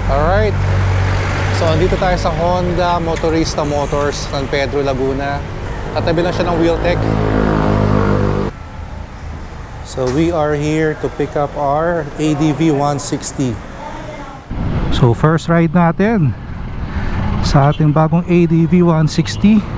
Alright, so andito tayo sa Honda Motorista Motors, San Pedro, Laguna. Katabi lang siya ng Wheeltech. So we are here to pick up our ADV 160. So first ride natin sa ating bagong ADV 160.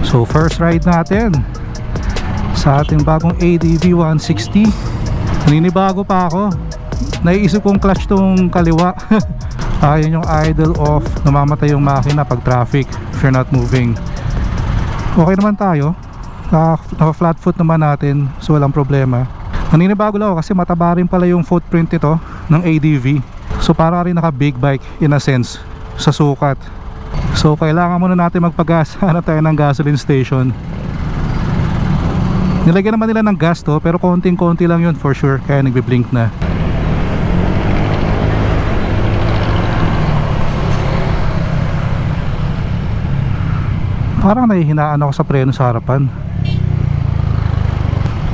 So first ride natin sa ating bagong ADV 160. Naninibago pa ako. Naiisip kong clutch tong kaliwa. Ayun yung idle off. Namamatay yung makina pag traffic if you're not moving. Okay naman tayo. Naka-flat foot naman natin, so walang problema. Naninibago lang ako kasi mataba rin pala yung footprint ito ng ADV. So para rin naka big bike in a sense sa sukat. So kailangan muna natin magpagas. Hanap tayo ng gasoline station. Nilagyan naman nila ng gas to, pero konting-konti lang yun for sure, kaya nagbi-blink na. Parang nahihinaan ako sa preno sa harapan.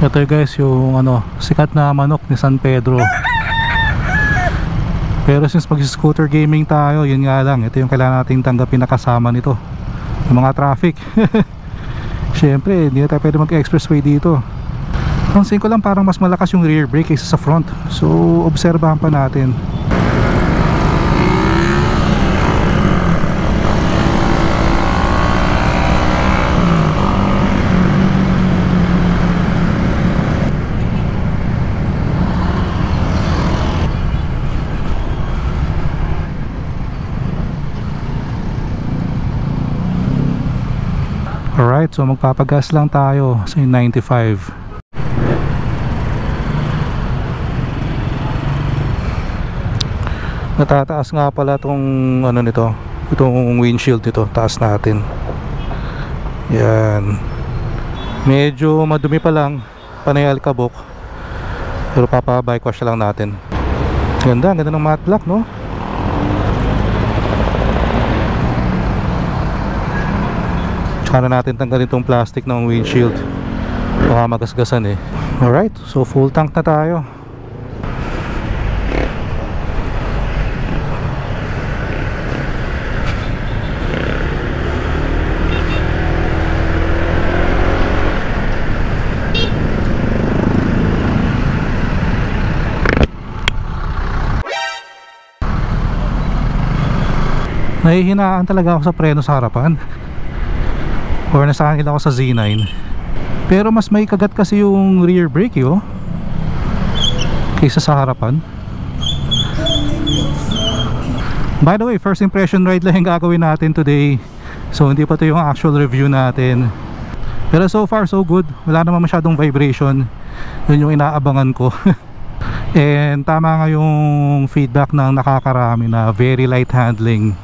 Ito guys yung sikat na manok ni San Pedro. Pero since mag-scooter gaming tayo, yun nga lang, ito yung kailangan nating tanggapin na kasama nito, yung mga traffic. Syempre, hindi na tayo pwede mag-expressway dito. Pansin ko lang parang mas malakas yung rear brake kaysa sa front. So, obserbahan pa natin. Alright, so magpapagas lang tayo sa 95. Natataas nga pala itong itong windshield nito, taas natin. Yan. Medyo madumi pa lang, panay alkabok. Pero papabike wash lang natin. Ganda ng matte black, no? Tsaka na natin tanggalin itong plastic ng windshield, baka magasgasan eh. Alright, so full tank na tayo. Nahihinaan talaga ako sa preno sa harapan, or nasanil ako sa Z9. Pero mas may kagat kasi yung rear brake kaysa sa harapan. By the way, first impression ride lang yung gagawin natin today. So hindi pa to yung actual review natin. Pero so far so good. Wala naman masyadong vibration. Yun yung inaabangan ko. And tama nga yung feedback ng nakakarami na very light handling.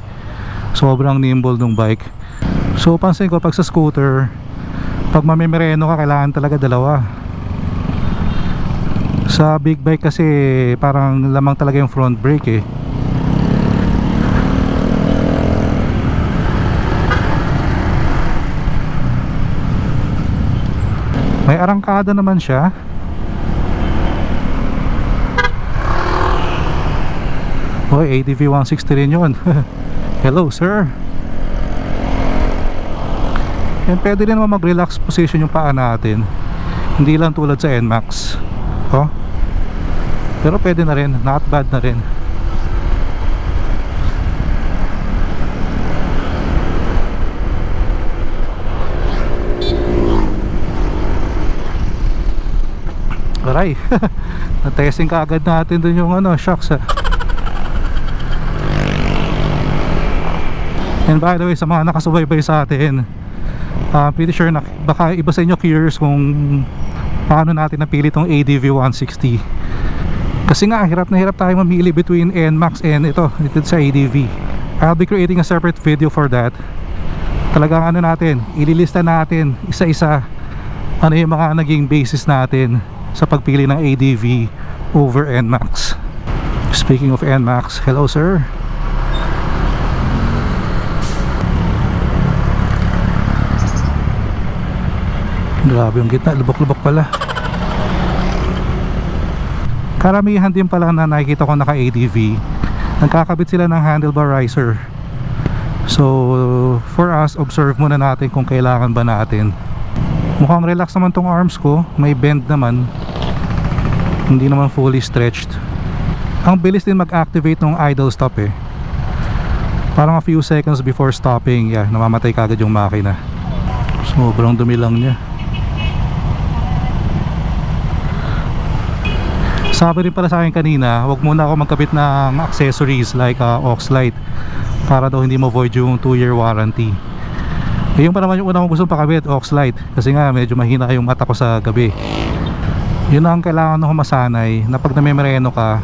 Sobrang nimble ng bike. So pansin ko pag sa scooter, pag mamimereno ka kailangan talaga dalawa. Sa big bike kasi parang lamang talaga yung front brake eh. May arangkada naman siya. Hoy, ADV 160 rin yun. Hello sir. Yan, pwede rin naman mag-relax position yung paa natin. Hindi lang tulad sa NMAX. Pero pwede na rin, not bad na rin. Aray. Na-testing ka agad natin dun yung shocks And by the way, sa mga nakasubaybay sa atin, pretty sure na baka iba sa inyo curious kung paano natin napili tong ADV 160. Kasi nga hirap na hirap tayo mamili between NMAX and ito sa ADV. I'll be creating a separate video for that. Talagang natin, ililista natin isa-isa ano yung mga naging basis natin sa pagpili ng ADV over NMAX. Speaking of NMAX, hello sir. Grabe yung gitna, lubok-lubok pala. Karamihan din pala na nakikita ko naka ADV, nagkakabit sila ng handlebar riser. So for us, observe muna natin kung kailangan ba natin. Mukhang relax naman tong arms ko, may bend naman, hindi naman fully stretched. Ang bilis din mag-activate ng idle stop eh. Parang a few seconds before stopping, yeah, namamatay kagad yung makina. Sobrang dumi lang niya. Sabi rin pala sa akin kanina, wag muna ako magkabit ng accessories like aux light para daw hindi ma-void yung 2-year warranty. Eh, yung pa naman yung una kong gustong pakabit, aux light, kasi nga medyo mahina yung mata ko sa gabi. Yun ang kailangan ko masanay, na pag namemereno ka,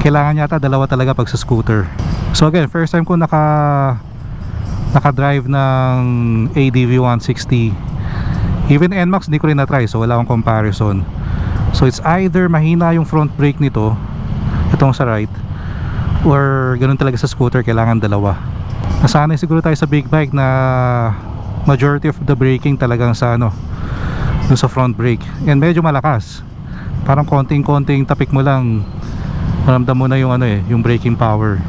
kailangan yata dalawa talaga pag sa scooter. So again, first time ko naka-drive ng ADV 160. Even NMAX di ko rin na-try, so wala akong comparison. So it's either mahina yung front brake nito, itong sa right, or ganun talaga sa scooter, kailangan dalawa. Nasanay siguro tayo sa big bike na majority of the braking talagang sa ano, dun sa front brake, and medyo malakas. Parang konting-konting tapik mo lang, maramdam mo na yung ano eh, yung braking power.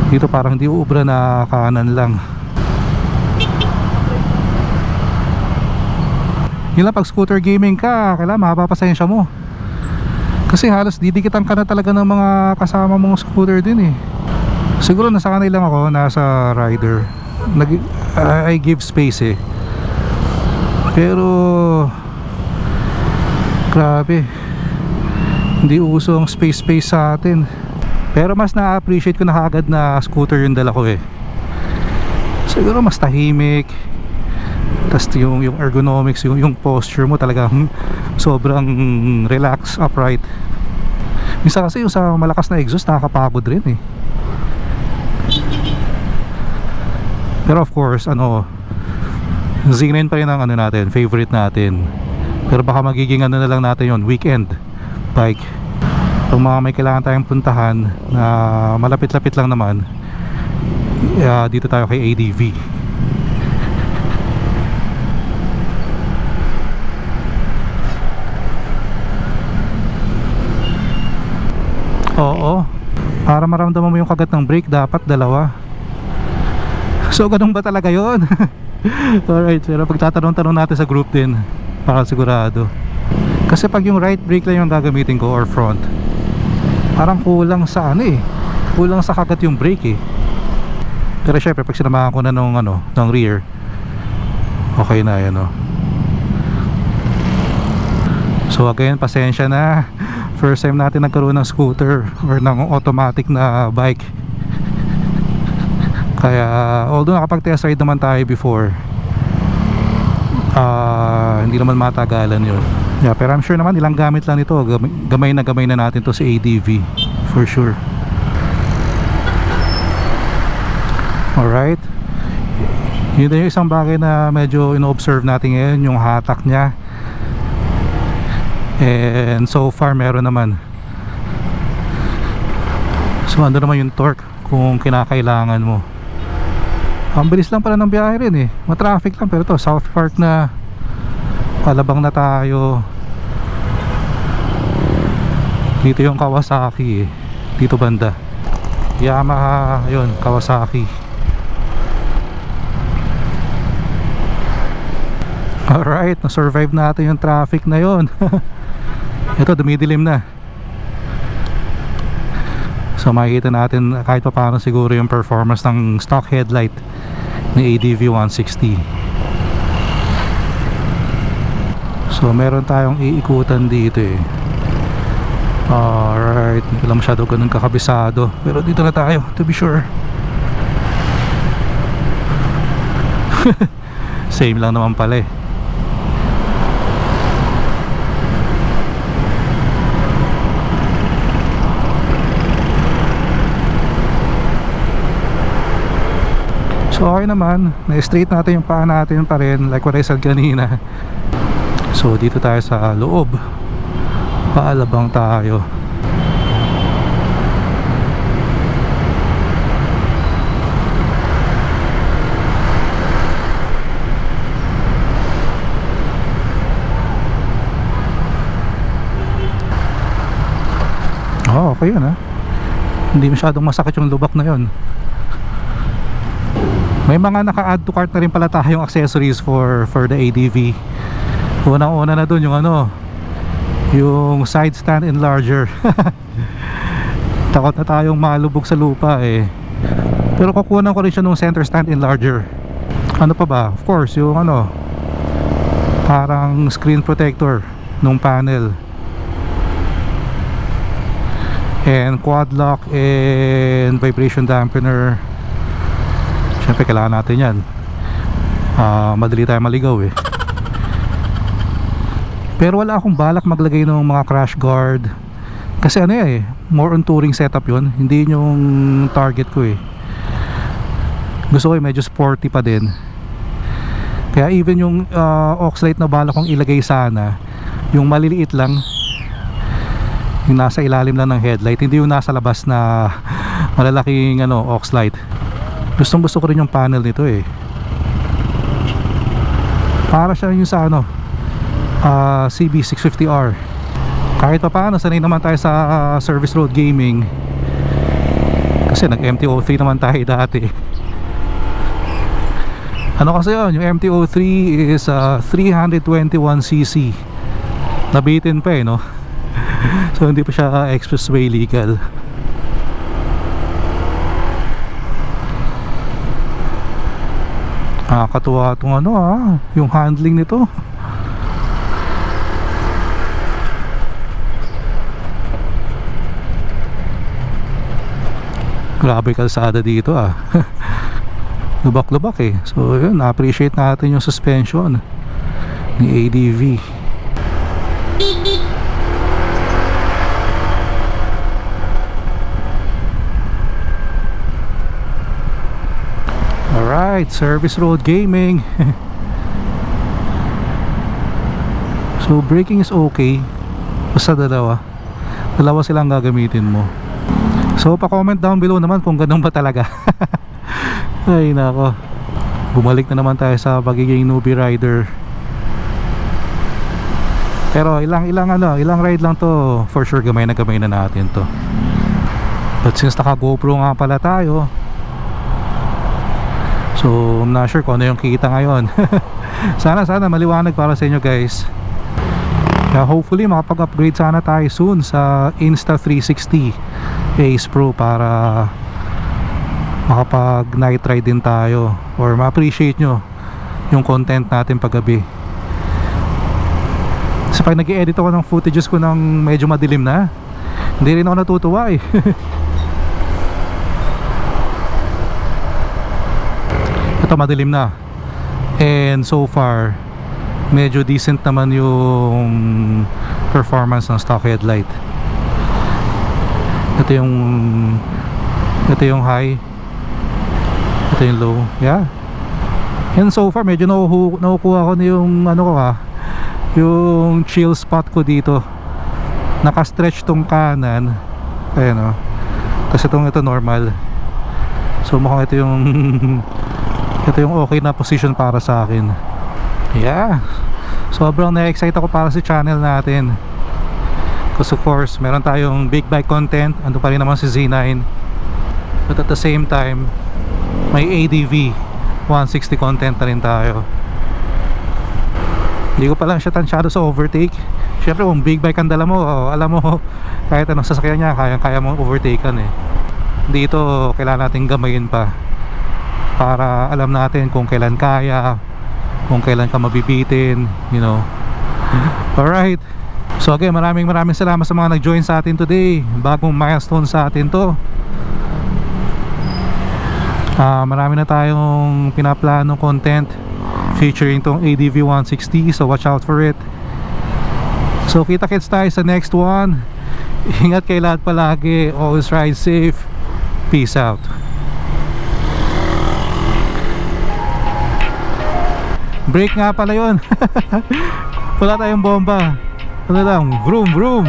Dito parang hindi uubra, na kanan lang. Yun lang, pag scooter gaming ka, kailangan mapapasensya mo. Kasi halos didikitan ka na talaga ng mga kasama mong scooter din eh. Siguro nasanay lang ako, nasa rider, I give space eh. Pero grabe, hindi uso ang space sa atin. Pero mas na-appreciate ko na kagad na scooter yung dala ko eh. Siguro mas tahimik, tas yung ergonomics, yung posture mo talagang sobrang relax, upright. Minsan kasi yung sa malakas na exhaust nakakapagod rin eh. Pero of course, ano, Z9 pa rin ang ano natin, favorite natin. Pero baka magiging ano na lang natin yon, weekend bike. Kung mga may kailangan tayong puntahan na malapit-lapit lang naman, dito tayo kay ADV. Oo, para maramdaman mo yung kagat ng brake, dapat dalawa. So ganun ba talaga yun? Alright, pero pagtatanong-tanong natin sa group din para sigurado. Kasi pag yung right brake lang yung gagamitin ko or front, parang kulang sa ano eh, kulang sa kagat yung brake eh. Pero syempre pag sinamahan ko na nung ano, ng rear, okay na yan oh. So again, pasensya na, first time natin nagkaroon ng scooter or ng automatic na bike. Kaya although nakapag-test ride naman tayo before, hindi naman matagalan yun. Yeah, pero I'm sure naman ilang gamit lang nito, gamay na natin to sa ADV for sure. Alright, yun na yung isang bagay na medyo ino-observe natin ngayon, yung hatak nya. And so far meron naman. So ano naman yung torque kung kinakailangan mo. Ang bilis lang pala ng biyahe rin eh, matraffic lang. Pero to, South Park na, palabang na tayo. Dito yung Kawasaki eh, dito banda. Yamaha, yun, Kawasaki. Alright, na-survive natin yung traffic na yun. Ito, dumidilim na. So makikita natin kahit pa paano siguro yung performance ng stock headlight ni ADV 160. So meron tayong iikutan dito eh. Alright, hindi ko lang masyado ganun kakabisado, pero dito na tayo to be sure. Same lang naman pala eh. So okay naman, na-straight natin yung paa natin pa rin, like what I said kanina. So dito tayo sa loob, paalabang tayo. Oh, okay yun ha. Hindi masyadong masakit yung lubak na yun. May mga naka-add to cart na rin pala tayong accessories for the ADV. Unang-una na dun yung ano, yung side stand enlarger. Takot na tayong malubog sa lupa eh. Pero kukunan ko rin siya nung center stand enlarger. Ano pa ba? Of course, yung ano, parang screen protector nung panel. And quad lock and vibration dampener. Siyempre kailangan natin yan. Madali tayo maligaw eh. Pero wala akong balak maglagay ng mga crash guard. Kasi ano eh, more on touring setup yun. Hindi yung target ko eh. Gusto ko medyo sporty pa din. Kaya even yung Oxlite na balak kong ilagay sana, yung maliliit lang, yung nasa ilalim lang ng headlight, hindi yung nasa labas na malalaking ano, Oxlite. Gustong gusto ko rin yung panel nito eh. Para siya yung sa ano, CB650R. Kahit pa paano, sanay naman tayo sa service road gaming. Kasi nag MT-03 naman tayo dati. Ano kasi yun, yung MT-03 is 321cc. Nabitin pa eh no. So hindi pa siya expressway legal. Nakakatuwa itong ano yung handling nito. Grabe kalsada dito lubak-lubak eh. So yun, na-appreciate natin yung suspension ni ADV. Alright, service road gaming. So braking is okay. Basta dalawa silang gagamitin mo. So pa-comment down below naman kung ganun ba talaga. Ay nako. Bumalik na naman tayo sa pagiging newbie rider. Pero ilang ride lang to, for sure gamay na natin to. But since naka GoPro nga pala tayo, so I'm not sure kung ano yung kita ngayon. Sana maliwanag para sa inyo guys. Kaya hopefully makapag-upgrade sana tayo soon sa Insta360 Ace Pro para makapag night ride din tayo or ma-appreciate nyo yung content natin paggabi. Kasi pag nag-i-edit ako ng footages ko ng medyo madilim na, hindi rin ako natutuwa eh. Ito madilim na, and so far medyo decent naman yung performance ng stock headlight. Ito yung high, ito yung low. Yeah. And so far medyo nakukuha ko na yung ano ko yung chill spot ko dito. Naka-stretch tong kanan. Ayan Tapos ito normal. So mukhang ito yung okay na position para sa akin. Yeah. Sobrang na-excite ako para sa channel natin. Because of course, meron tayong big bike content. Ando pa rin naman si Z9. But at the same time, may ADV 160 content na rin tayo. Hindi ko pa lang siya tansyado sa overtake. Syempre kung big bike ang dala mo, alam mo kahit anong sasakyan niya, kaya mo overtakean eh. Dito kailangan natin gamayin pa para alam natin kung kailan kaya, kung kailan ka mabibitin, you know. Alright. So again, maraming salamat sa mga nag-join sa atin today. Bagong milestone sa atin to. Marami na tayong pinaplanong content featuring tong ADV 160, so watch out for it. So kita-kits tayo sa next one. Ingat kayo lahat palagi. Always ride safe. Peace out. Break nga pala yun. Wala tayong bomba. Ano lang, vroom vroom.